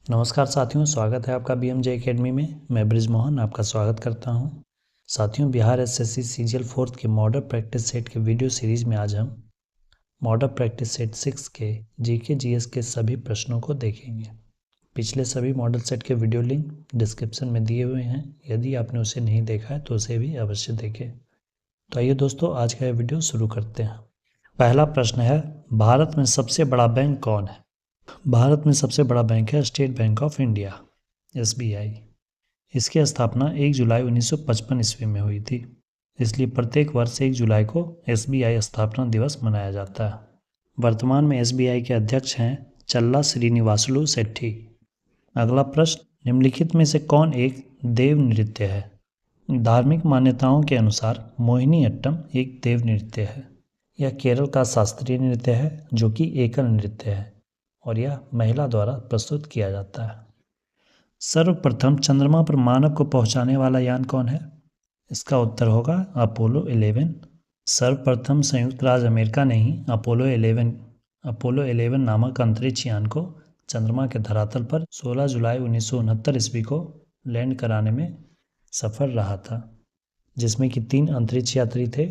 नमस्कार साथियों, स्वागत है आपका BMJ एकेडमी में। मैं ब्रिजमोहन आपका स्वागत करता हूं। साथियों, बिहार SSC CGL 4th के मॉडल प्रैक्टिस सेट के वीडियो सीरीज में आज हम मॉडल प्रैक्टिस सेट 6 के GK GS के सभी प्रश्नों को देखेंगे। पिछले सभी मॉडल सेट के वीडियो लिंक डिस्क्रिप्शन में दिए हुए हैं। यदि आपने उसे नहीं देखा है तो उसे भी अवश्य देखें। तो आइए दोस्तों, आज का यह वीडियो शुरू करते हैं। पहला प्रश्न है, भारत में सबसे बड़ा बैंक कौन है? भारत में सबसे बड़ा बैंक है state bank of India, SBI। इसकी स्थापना 1 जुलाई 1955 ईस्वी में हुई थी, इसलिए प्रत्येक वर्ष 1 जुलाई को SBI स्थापना दिवस मनाया जाता है। वर्तमान में SBI के अध्यक्ष हैं चल्ला श्रीनिवासलू शेट्टी। अगला प्रश्न, निम्नलिखित में से कौन एक देव नृत्य है? धार्मिक मान्यताओं के अनुसार मोहिनी अट्टम एक देव नृत्य है। यह केरल का शास्त्रीय नृत्य है जो कि एकल नृत्य है और यह महिला द्वारा प्रस्तुत किया जाता है। सर्वप्रथम चंद्रमा पर मानव को पहुंचाने वाला यान कौन है? इसका उत्तर होगा अपोलो 11। सर्वप्रथम संयुक्त राज्य अमेरिका ने ही अपोलो 11 नामक अंतरिक्ष यान को चंद्रमा के धरातल पर 16 जुलाई 1969 ईस्वी को लैंड कराने में सफल रहा था, जिसमें कि 3 अंतरिक्ष यात्री थे,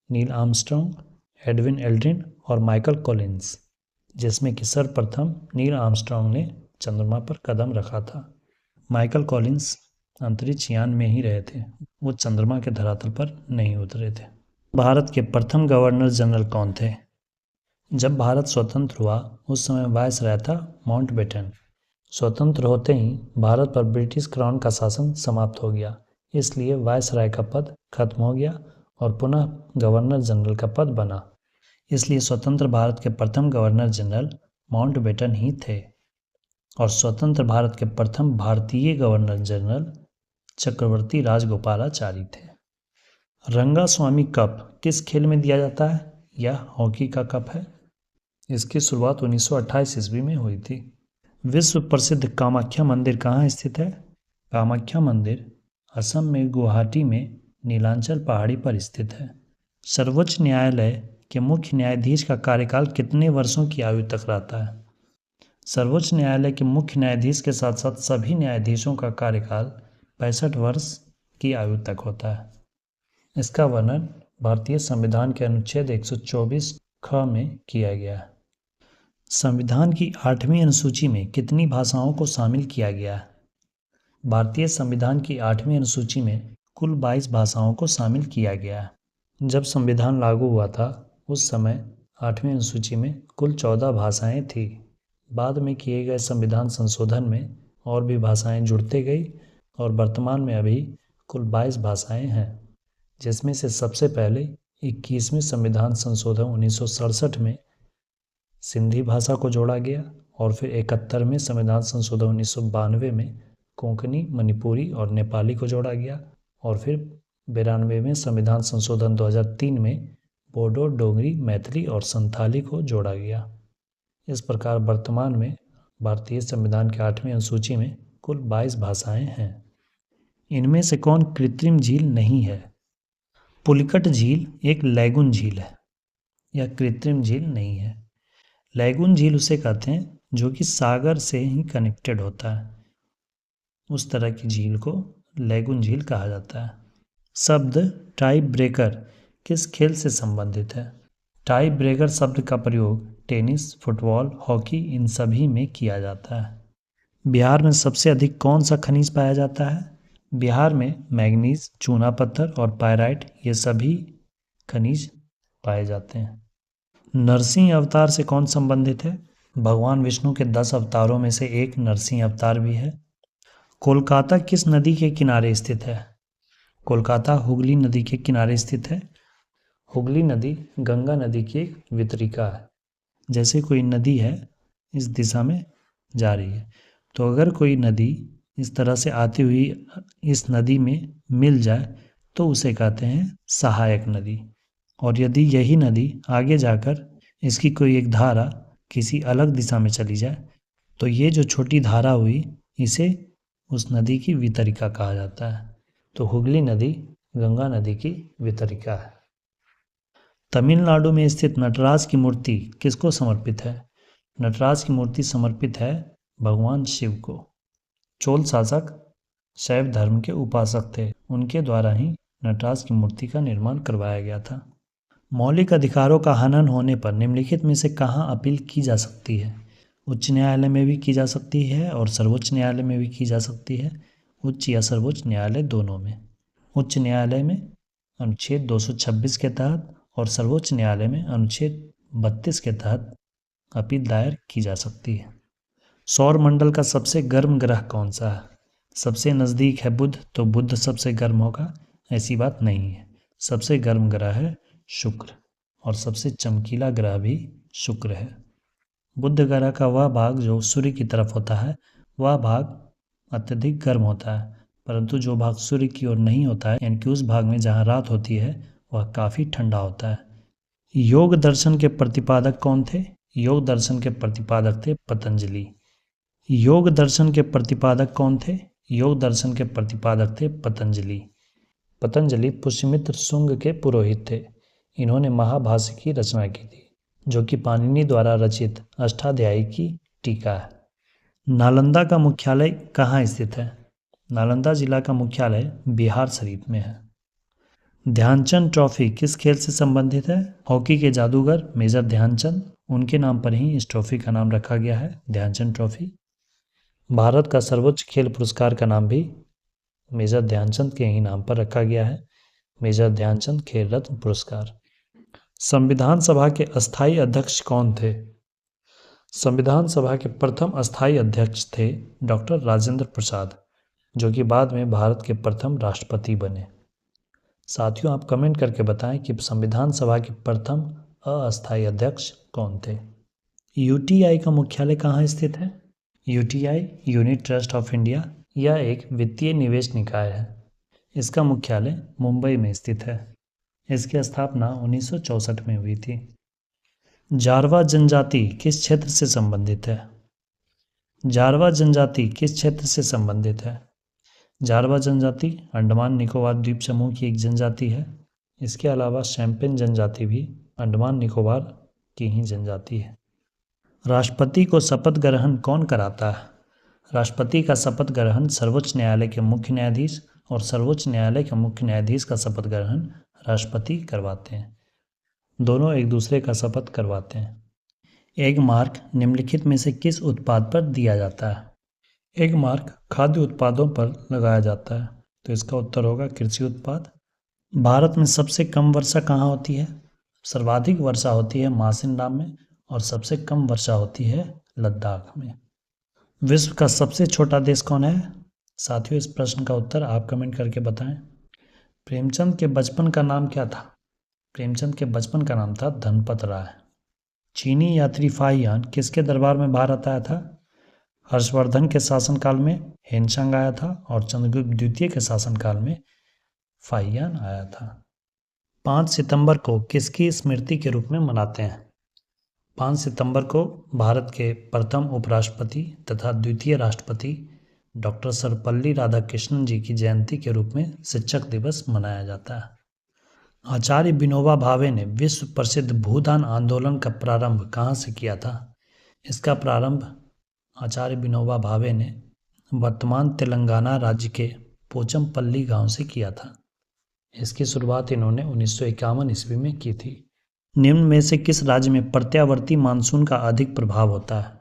नील आर्मस्ट्रॉन्ग, एडविन एल्ड्रिन और माइकल कॉलिंस, जिसमें कि सर्वप्रथम नील आर्मस्ट्रॉन्ग ने चंद्रमा पर कदम रखा था। माइकल कॉलिंस अंतरिक्ष यान में ही रहे थे, वो चंद्रमा के धरातल पर नहीं उतरे थे। भारत के प्रथम गवर्नर जनरल कौन थे? जब भारत स्वतंत्र हुआ उस समय वायसराय था माउंटबेटन। स्वतंत्र होते ही भारत पर ब्रिटिश क्राउन का शासन समाप्त हो गया, इसलिए वायसराय का पद खत्म हो गया और पुनः गवर्नर जनरल का पद बना। इसलिए स्वतंत्र भारत के प्रथम गवर्नर जनरल माउंटबेटन ही थे और स्वतंत्र भारत के प्रथम भारतीय गवर्नर जनरल चक्रवर्ती राजगोपालाचारी थे। रंगास्वामी कप किस खेल में दिया जाता है? यह हॉकी का कप है। इसकी शुरुआत 1928 ईस्वी में हुई थी। विश्व प्रसिद्ध कामाख्या मंदिर कहाँ स्थित है? कामाख्या मंदिर असम में गुवाहाटी में नीलांचल पहाड़ी पर स्थित है। सर्वोच्च न्यायालय के मुख्य न्यायाधीश का कार्यकाल कितने वर्षों की आयु तक रहता है? सर्वोच्च न्यायालय के मुख्य न्यायाधीश के साथ साथ सभी न्यायाधीशों का कार्यकाल 65 वर्ष की आयु तक होता है। इसका वर्णन भारतीय संविधान के अनुच्छेद 124 ख में किया गया है। संविधान की 8वीं अनुसूची में कितनी भाषाओं को शामिल किया गया है? भारतीय संविधान की 8वीं अनुसूची में कुल 22 भाषाओं को शामिल किया गया है। जब संविधान लागू हुआ था उस समय 8वीं अनुसूची में कुल 14 भाषाएं थी। बाद में किए गए संविधान संशोधन में और भी भाषाएं जुड़ते गई और वर्तमान में अभी कुल 22 भाषाएं हैं, जिसमें से सबसे पहले 21वें संविधान संशोधन 1967 में सिंधी भाषा को जोड़ा गया और फिर 71वें संविधान संशोधन 1992 में कोंकणी, मणिपुरी और नेपाली को जोड़ा गया और फिर 92वें संविधान संशोधन 2003 में बोडो, डोगरी, मैथिली और संथाली को जोड़ा गया। इस प्रकार वर्तमान में भारतीय संविधान के 8वीं अनुसूची में कुल 22 भाषाएं हैं। इनमें से कौन कृत्रिम झील नहीं है? पुलिकट झील एक लैगून झील है, यह कृत्रिम झील नहीं है। लैगून झील उसे कहते हैं जो कि सागर से ही कनेक्टेड होता है, उस तरह की झील को लैगून झील कहा जाता है। शब्द टाई ब्रेकर किस खेल से संबंधित है? टाई ब्रेकर शब्द का प्रयोग टेनिस, फुटबॉल, हॉकी इन सभी में किया जाता है। बिहार में सबसे अधिक कौन सा खनिज पाया जाता है? बिहार में मैग्नीज, चूना पत्थर और पायराइट ये सभी खनिज पाए जाते हैं। नरसिंह अवतार से कौन संबंधित है? भगवान विष्णु के 10 अवतारों में से एक नरसिंह अवतार भी है। कोलकाता किस नदी के किनारे स्थित है? कोलकाता हुगली नदी के किनारे स्थित है। हुगली नदी गंगा नदी की एक वितरिका है। जैसे कोई नदी है इस दिशा में जा रही है, तो अगर कोई नदी इस तरह से आती हुई इस नदी में मिल जाए तो उसे कहते हैं सहायक नदी। और यदि यही नदी आगे जाकर इसकी कोई एक धारा किसी अलग दिशा में चली जाए तो ये जो छोटी धारा हुई इसे उस नदी की वितरिका कहा जाता है। तो हुगली नदी गंगा नदी की वितरिका है। तमिलनाडु में स्थित नटराज की मूर्ति किसको समर्पित है? नटराज की मूर्ति समर्पित है भगवान शिव को। चोल शासक शैव धर्म के उपासक थे, उनके द्वारा ही नटराज की मूर्ति का निर्माण करवाया गया था। मौलिक अधिकारों का हनन होने पर निम्नलिखित में से कहाँ अपील की जा सकती है? उच्च न्यायालय में भी की जा सकती है और सर्वोच्च न्यायालय में भी की जा सकती है, उच्च या सर्वोच्च न्यायालय दोनों में। उच्च न्यायालय में अनुच्छेद 226 के तहत और सर्वोच्च न्यायालय में अनुच्छेद 32 के तहत अपील दायर की जा सकती है। सौर मंडल का सबसे गर्म ग्रह कौन सा है? सबसे नज़दीक है बुध, तो बुध सबसे गर्म होगा, ऐसी बात नहीं है। सबसे गर्म ग्रह है शुक्र और सबसे चमकीला ग्रह भी शुक्र है। बुध ग्रह का वह भाग जो सूर्य की तरफ होता है वह भाग अत्यधिक गर्म होता है, परंतु जो भाग सूर्य की ओर नहीं होता है, यानी कि उस भाग में जहाँ रात होती है, वह काफ़ी ठंडा होता है। योग दर्शन के प्रतिपादक कौन थे? योग दर्शन के प्रतिपादक थे पतंजलि। योग दर्शन के प्रतिपादक कौन थे? योग दर्शन के प्रतिपादक थे पतंजलि। पतंजलि पुष्यमित्र शुंग के पुरोहित थे। इन्होंने महाभाष्य की रचना की थी, जो कि पाणिनि द्वारा रचित अष्टाध्यायी की टीका है। नालंदा का मुख्यालय कहाँ स्थित है? नालंदा जिला का मुख्यालय बिहार शरीफ में है। ध्यानचंद ट्रॉफी किस खेल से संबंधित है? हॉकी के जादूगर मेजर ध्यानचंद, उनके नाम पर ही इस ट्रॉफी का नाम रखा गया है, ध्यानचंद ट्रॉफी। भारत का सर्वोच्च खेल पुरस्कार का नाम भी मेजर ध्यानचंद के ही नाम पर रखा गया है, मेजर ध्यानचंद खेल रत्न पुरस्कार। संविधान सभा के अस्थायी अध्यक्ष कौन थे? संविधान सभा के प्रथम अस्थायी अध्यक्ष थे डॉक्टर राजेंद्र प्रसाद, जो कि बाद में भारत के प्रथम राष्ट्रपति बने। साथियों, आप कमेंट करके बताएं कि संविधान सभा के प्रथम अस्थायी अध्यक्ष कौन थे। यूटीआई का मुख्यालय कहाँ स्थित है? UTI unit trust of India यह एक वित्तीय निवेश निकाय है। इसका मुख्यालय मुंबई में स्थित है। इसकी स्थापना 1964 में हुई थी। जारवा जनजाति किस क्षेत्र से संबंधित है? जारवा जनजाति किस क्षेत्र से संबंधित है? जारवा जनजाति अंडमान निकोबार द्वीप समूह की एक जनजाति है। इसके अलावा शैम्पेन जनजाति भी अंडमान निकोबार की ही जनजाति है। राष्ट्रपति को शपथ ग्रहण कौन कराता है? राष्ट्रपति का शपथ ग्रहण सर्वोच्च न्यायालय के मुख्य न्यायाधीश और सर्वोच्च न्यायालय के मुख्य न्यायाधीश का शपथ ग्रहण राष्ट्रपति करवाते हैं। दोनों एक दूसरे का शपथ करवाते हैं। एग मार्क निम्नलिखित में से किस उत्पाद पर दिया जाता है? एग मार्क खाद्य उत्पादों पर लगाया जाता है, तो इसका उत्तर होगा कृषि उत्पाद। भारत में सबसे कम वर्षा कहाँ होती है? सर्वाधिक वर्षा होती है मासिनराम में और सबसे कम वर्षा होती है लद्दाख में। विश्व का सबसे छोटा देश कौन है? साथियों, इस प्रश्न का उत्तर आप कमेंट करके बताएं। प्रेमचंद के बचपन का नाम क्या था? प्रेमचंद के बचपन का नाम था धनपत राय। चीनी यात्री फाहियान किसके दरबार में भारत आया था? हर्षवर्धन के शासनकाल में हेनशांग आया था और चंद्रगुप्त द्वितीय के शासनकाल में फाहियान आया था। 5 सितंबर को किसकी स्मृति के रूप में मनाते हैं? 5 सितंबर को भारत के प्रथम उपराष्ट्रपति तथा द्वितीय राष्ट्रपति डॉक्टर सर्वपल्ली राधाकृष्णन जी की जयंती के रूप में शिक्षक दिवस मनाया जाता है। आचार्य विनोबा भावे ने विश्व प्रसिद्ध भूदान आंदोलन का प्रारंभ कहाँ से किया था? इसका प्रारंभ आचार्य विनोबा भावे ने वर्तमान तेलंगाना राज्य के पोचमपल्ली गांव से किया था। इसकी शुरुआत इन्होंने 1951 ईस्वी में की थी। निम्न में से किस राज्य में प्रत्यावर्ती मानसून का अधिक प्रभाव होता है?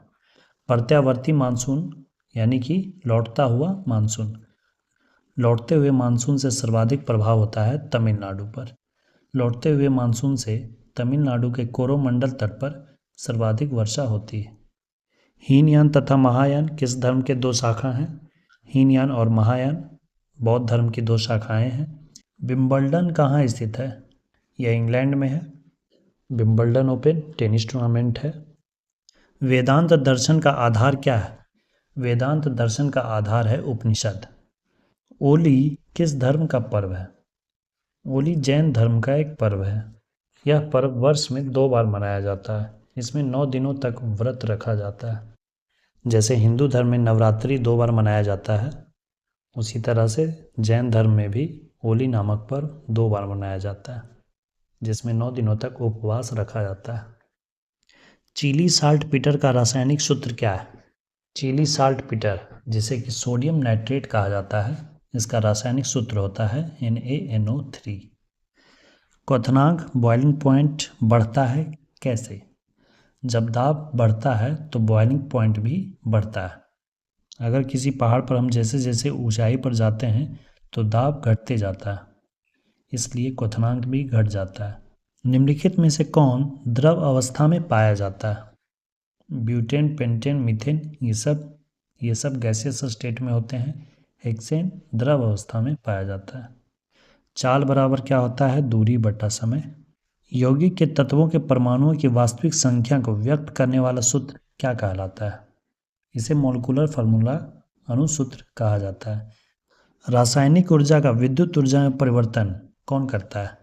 प्रत्यावर्ती मानसून यानी कि लौटता हुआ मानसून। लौटते हुए मानसून से सर्वाधिक प्रभाव होता है तमिलनाडु पर। लौटते हुए मानसून से तमिलनाडु के कोरोमंडल तट पर सर्वाधिक वर्षा होती है। हीनयान तथा महायान किस धर्म के 2 शाखा हैं? हीनयान और महायान बौद्ध धर्म की 2 शाखाएं हैं। विंबलडन कहाँ स्थित है? यह इंग्लैंड में है। विंबलडन ओपन टेनिस टूर्नामेंट है। वेदांत दर्शन का आधार क्या है? वेदांत दर्शन का आधार है उपनिषद। ओली किस धर्म का पर्व है? ओली जैन धर्म का एक पर्व है। यह पर्व वर्ष में 2 बार मनाया जाता है। इसमें 9 दिनों तक व्रत रखा जाता है। जैसे हिंदू धर्म में नवरात्रि 2 बार मनाया जाता है, उसी तरह से जैन धर्म में भी होली नामक पर्व 2 बार मनाया जाता है, जिसमें 9 दिनों तक उपवास रखा जाता है। चिली साल्ट पीटर का रासायनिक सूत्र क्या है? चीली साल्ट पीटर, जिसे कि सोडियम नाइट्रेट कहा जाता है, इसका रासायनिक सूत्र होता है NaNO3। क्वथनांक बॉइलिंग पॉइंट बढ़ता है कैसे? जब दाब बढ़ता है तो बॉइलिंग पॉइंट भी बढ़ता है। अगर किसी पहाड़ पर हम जैसे जैसे ऊंचाई पर जाते हैं तो दाब घटते जाता है, इसलिए क्वथनांक भी घट जाता है। निम्नलिखित में से कौन द्रव अवस्था में पाया जाता है? ब्यूटेन, पेंटेन, मीथेन, ये सब गैसियस स्टेट में होते हैं। हेक्सेन द्रव अवस्था में पाया जाता है। चाल बराबर क्या होता है? दूरी बटा समय। यौगिक के तत्वों के परमाणुओं की वास्तविक संख्या को व्यक्त करने वाला सूत्र क्या कहलाता है? इसे मॉलिक्यूलर फार्मूला अणुसूत्र कहा जाता है। रासायनिक ऊर्जा का विद्युत ऊर्जा में परिवर्तन कौन करता है?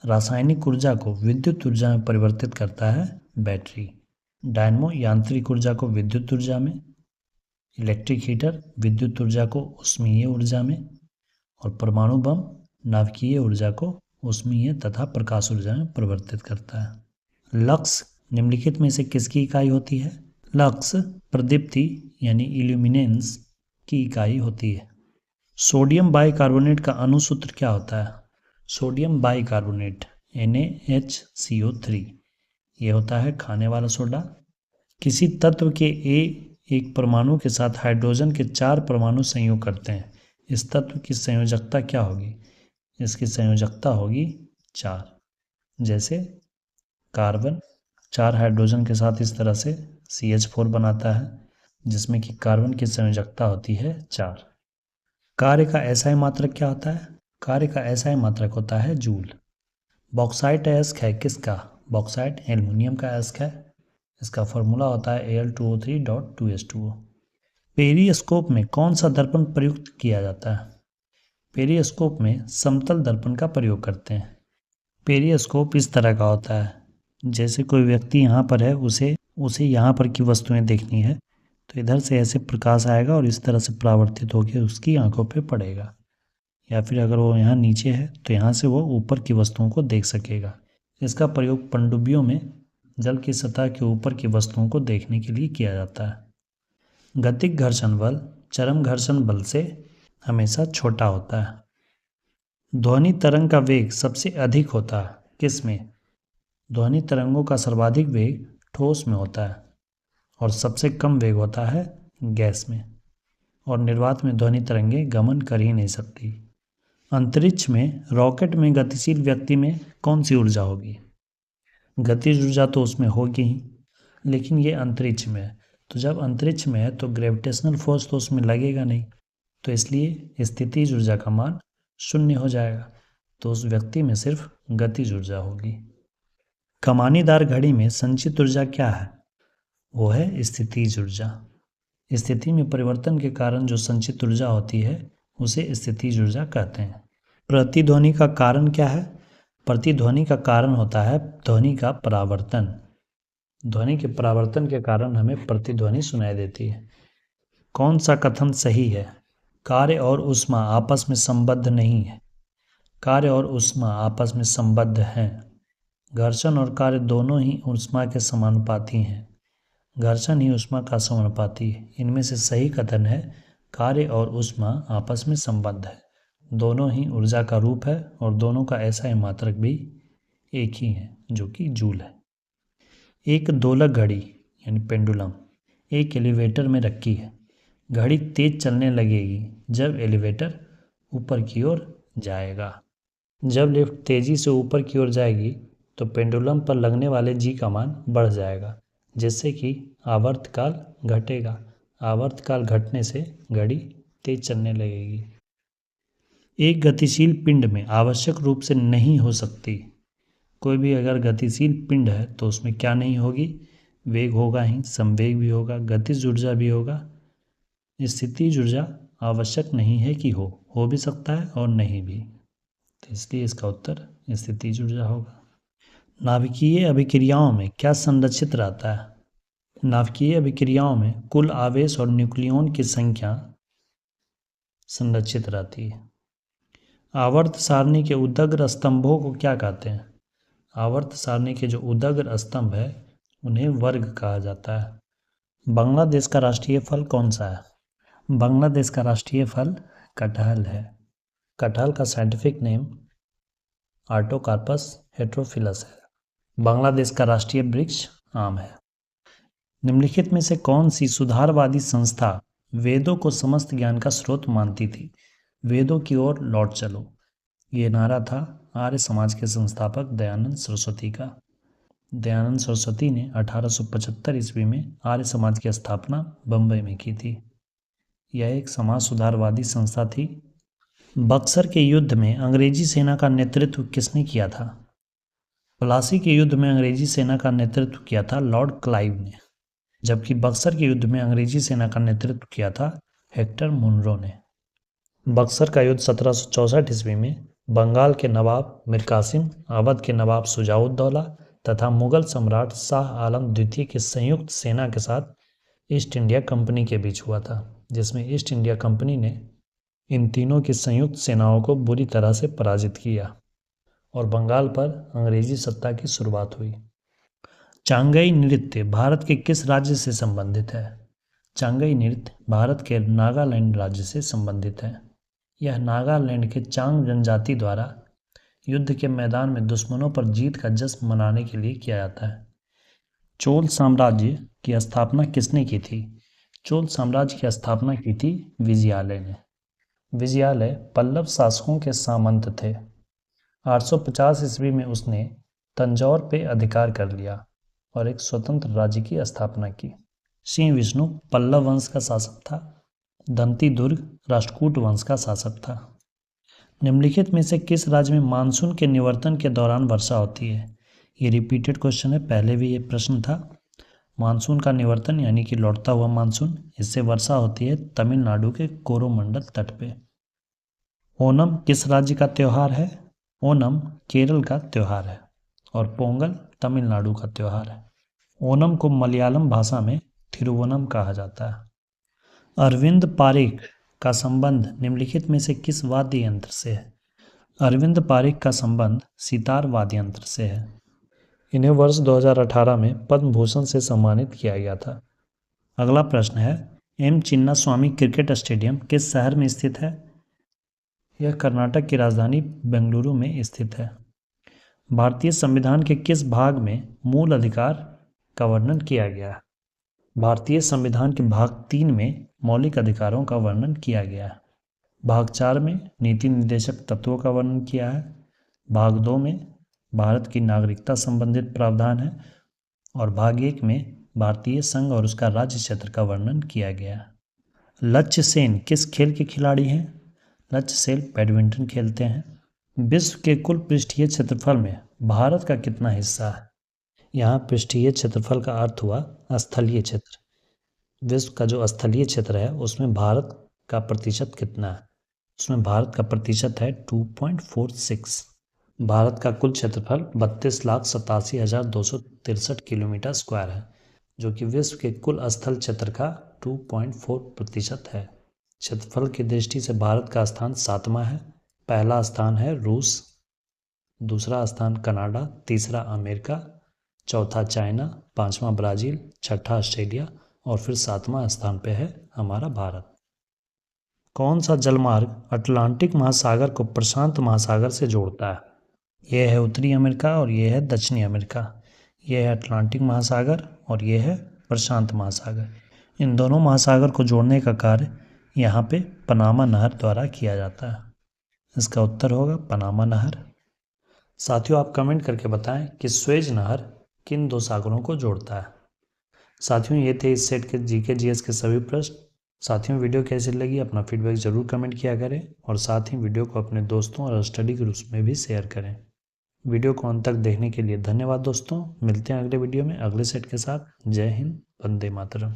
रासायनिक ऊर्जा को विद्युत ऊर्जा में परिवर्तित करता है बैटरी। डायनमो यांत्रिक ऊर्जा को विद्युत ऊर्जा में, इलेक्ट्रिक हीटर विद्युत ऊर्जा को ऊष्मीय ऊर्जा में, और परमाणु बम नाभिकीय ऊर्जा को ऊष्मीय तथा प्रकाश ऊर्जा में परिवर्तित करता है। लक्स निम्नलिखित में से किसकी इकाई होती है? लक्स प्रदीप्ति यानी इल्यूमिनेंस की इकाई होती है। सोडियम बाइकार्बोनेट का अणुसूत्र क्या होता है? सोडियम बाइकार्बोनेट NaHCO3, ये होता है खाने वाला सोडा। किसी तत्व के एक परमाणु के साथ हाइड्रोजन के 4 परमाणु संयोग करते हैं, इस तत्व की संयोजकता क्या होगी? इसकी संयोजकता होगी 4। जैसे कार्बन 4 हाइड्रोजन के साथ इस तरह से CH4 बनाता है, जिसमें कि कार्बन की संयोजकता होती है 4। कार्य का SI मात्रक क्या होता है? कार्य का SI मात्रक होता है जूल। बॉक्साइट अयस्क है किसका? बॉक्साइट एल्युमिनियम का अयस्क है, इसका फॉर्मूला होता है Al2O3.2H2O। पेरिस्कोप में कौन सा दर्पण प्रयुक्त किया जाता है? पेरिस्कोप में समतल दर्पण का प्रयोग करते हैं। पेरिस्कोप इस तरह का होता है, जैसे कोई व्यक्ति यहाँ पर है, उसे यहाँ पर की वस्तुएं देखनी है, तो इधर से ऐसे प्रकाश आएगा और इस तरह से परावर्तित होकर उसकी आंखों पे पड़ेगा। या फिर अगर वो यहाँ नीचे है तो यहाँ से वो ऊपर की वस्तुओं को देख सकेगा। इसका प्रयोग पनडुब्बियों में जल की सतह के ऊपर की वस्तुओं को देखने के लिए किया जाता है। गतिक घर्षण बल चरम घर्षण बल से हमेशा छोटा होता है। ध्वनि तरंग का वेग सबसे अधिक होता है किस में? ध्वनि तरंगों का सर्वाधिक वेग ठोस में होता है और सबसे कम वेग होता है गैस में, और निर्वात में ध्वनि तरंगें गमन कर ही नहीं सकती। अंतरिक्ष में रॉकेट में गतिशील व्यक्ति में कौन सी ऊर्जा होगी? गतिज ऊर्जा तो उसमें होगी ही, लेकिन ये अंतरिक्ष में है, तो जब अंतरिक्ष में है तो ग्रेविटेशनल फोर्स तो उसमें लगेगा नहीं, तो इसलिए स्थितिज ऊर्जा का मान 0 हो जाएगा, तो उस व्यक्ति में सिर्फ गतिज ऊर्जा होगी। कमानीदार घड़ी में संचित ऊर्जा क्या है? वो है स्थितिज ऊर्जा। स्थिति में परिवर्तन के कारण जो संचित ऊर्जा होती है उसे स्थितिज ऊर्जा कहते हैं। प्रतिध्वनि का कारण क्या है? प्रतिध्वनि का कारण होता है ध्वनि का परावर्तन। ध्वनि के परावर्तन के कारण हमें प्रतिध्वनि सुनाई देती है। कौन सा कथन सही है? कार्य और ऊष्मा आपस में संबद्ध नहीं है। कार्य और ऊष्मा आपस में संबद्ध हैं। घर्षण और कार्य दोनों ही ऊष्मा के समानुपाती हैं। घर्षण ही ऊष्मा का समानुपाती है। इनमें से सही कथन है कार्य और ऊष्मा आपस में संबद्ध है। दोनों ही ऊर्जा का रूप है और दोनों का SI मात्रक भी एक ही है, जो कि जूल है। एक दोलक घड़ी यानी पेंडुलम एक एलिवेटर में रखी है। घड़ी तेज चलने लगेगी जब एलिवेटर ऊपर की ओर जाएगा। जब लिफ्ट तेजी से ऊपर की ओर जाएगी तो पेंडुलम पर लगने वाले G का मान बढ़ जाएगा, जिससे कि आवर्तकाल घटेगा। आवर्तकाल घटने से घड़ी तेज चलने लगेगी। एक गतिशील पिंड में आवश्यक रूप से नहीं हो सकती। कोई भी अगर गतिशील पिंड है तो उसमें क्या नहीं होगी? वेग होगा ही, संवेग भी होगा, गतिज ऊर्जा भी होगा। स्थितिज ऊर्जा आवश्यक नहीं है कि हो भी सकता है और नहीं भी, तो इसलिए इसका उत्तर स्थितिज ऊर्जा होगा। नाभिकीय अभिक्रियाओं में क्या संरक्षित रहता है? नाभिकीय अभिक्रियाओं में कुल आवेश और न्यूक्लियॉन की संख्या संरक्षित रहती है। आवर्त सारणी के उदग्र स्तंभों को क्या कहते हैं? आवर्त सारणी के जो उदग्र स्तंभ है उन्हें वर्ग कहा जाता है। बांग्लादेश का राष्ट्रीय फल कौन सा है? बांग्लादेश का राष्ट्रीय फल कटहल है। कटहल का साइंटिफिक नेम आर्टोकार्पस हेटेरोफिलस है। बांग्लादेश का राष्ट्रीय वृक्ष आम है। निम्नलिखित में से कौन सी सुधारवादी संस्था वेदों को समस्त ज्ञान का स्रोत मानती थी? वेदों की ओर लौट चलो, ये नारा था आर्य समाज के संस्थापक दयानंद सरस्वती का। दयानंद सरस्वती ने 1875 ईस्वी में आर्य समाज की स्थापना बम्बई में की थी। यह एक समाज सुधारवादी संस्था थी। बक्सर के युद्ध में अंग्रेजी सेना का नेतृत्व किसने किया था? प्लासी के युद्ध में अंग्रेजी सेना का नेतृत्व किया था लॉर्ड क्लाइव ने, जबकि बक्सर के युद्ध में अंग्रेजी सेना का नेतृत्व किया था हेक्टर मुनरो ने। बक्सर का युद्ध 1764 ईस्वी में बंगाल के नवाब मीर कासिम, अवध के नवाब शुजाउद्दौला तथा मुगल सम्राट शाह आलम द्वितीय की संयुक्त सेना के साथ ईस्ट इंडिया कंपनी के बीच हुआ था, जिसमें ईस्ट इंडिया कंपनी ने इन तीनों की संयुक्त सेनाओं को बुरी तरह से पराजित किया और बंगाल पर अंग्रेजी सत्ता की शुरुआत हुई। चांगई नृत्य भारत के किस राज्य से संबंधित है? चांगई नृत्य भारत के नागालैंड राज्य से संबंधित है। यह नागालैंड के चांग जनजाति द्वारा युद्ध के मैदान में दुश्मनों पर जीत का जश्न मनाने के लिए किया जाता है। चोल साम्राज्य की स्थापना किसने की थी? चोल साम्राज्य की स्थापना की थी विजयालय ने। विजयालय पल्लव शासकों के सामंत थे। 850 ईस्वी में उसने तंजौर पे अधिकार कर लिया और एक स्वतंत्र राज्य की स्थापना की। सिंह विष्णु पल्लव वंश का शासक था। दंती दुर्ग राष्ट्रकूट वंश का शासक था। निम्नलिखित में से किस राज्य में मानसून के निवर्तन के दौरान वर्षा होती है? ये रिपीटेड क्वेश्चन है, पहले भी ये प्रश्न था। मानसून का निवर्तन यानी कि लौटता हुआ मानसून, इससे वर्षा होती है तमिलनाडु के कोरोमंडल तट पे। ओणम किस राज्य का त्यौहार है? ओणम केरल का त्यौहार है और पोंगल तमिलनाडु का त्यौहार है। ओणम को मलयालम भाषा में थिरुवोनम कहा जाता है। अरविंद पारिख का संबंध निम्नलिखित में से किस वाद्य यंत्र से है? अरविंद पारिख का संबंध सितार वाद्य यंत्र से है। इन्हें वर्ष 2018 में पद्म भूषण से सम्मानित किया गया था। अगला प्रश्न है, एम चिन्नास्वामी क्रिकेट स्टेडियम किस शहर में स्थित है? यह कर्नाटक की राजधानी बेंगलुरु में स्थित है। भारतीय संविधान के किस भाग में मूल अधिकार का वर्णन किया गया है? भारतीय संविधान के भाग 3 में मौलिक अधिकारों का वर्णन किया गया है। भाग 4 में नीति निर्देशक तत्वों का वर्णन किया है। भाग 2 में भारत की नागरिकता संबंधित प्रावधान है और भाग 1 में भारतीय संघ और उसका राज्य क्षेत्र का वर्णन किया गया है। लक्ष्य सेन किस खेल के खिलाड़ी हैं? लक्ष्य सेन बैडमिंटन खेलते हैं। विश्व के कुल पृष्ठीय क्षेत्रफल में भारत का कितना हिस्सा है? यहाँ पृष्ठीय क्षेत्रफल का अर्थ हुआ स्थलीय क्षेत्र। विश्व का जो स्थलीय क्षेत्र है उसमें भारत का प्रतिशत कितना है? उसमें भारत का प्रतिशत है 2.46। भारत का कुल क्षेत्रफल 32,87,263 किलोमीटर स्क्वायर है, जो कि विश्व के कुल स्थल क्षेत्र का 2.4% है। क्षेत्रफल की दृष्टि से भारत का स्थान 7वां है। पहला स्थान है रूस, दूसरा स्थान कनाडा, तीसरा अमेरिका, चौथा चाइना, 5वां ब्राज़ील, छठा ऑस्ट्रेलिया और फिर 7वां स्थान पे है हमारा भारत। कौन सा जलमार्ग अटलांटिक महासागर को प्रशांत महासागर से जोड़ता है? यह है उत्तरी अमेरिका और यह है दक्षिणी अमेरिका। यह है अटलांटिक महासागर और यह है प्रशांत महासागर। इन दोनों महासागर को जोड़ने का कार्य यहाँ पे पनामा नहर द्वारा किया जाता है। इसका उत्तर होगा पनामा नहर। साथियों, आप कमेंट करके बताएं कि स्वेज नहर किन दो सागरों को जोड़ता है। साथियों, ये थे इस सेट के जीके जीएस के सभी प्रश्न। साथियों, वीडियो कैसी लगी अपना फीडबैक ज़रूर कमेंट किया करें और साथ ही वीडियो को अपने दोस्तों और स्टडी ग्रुप्स में भी शेयर करें। वीडियो को अंत तक देखने के लिए धन्यवाद दोस्तों। मिलते हैं अगले वीडियो में अगले सेट के साथ। जय हिंद, वंदे मातरम।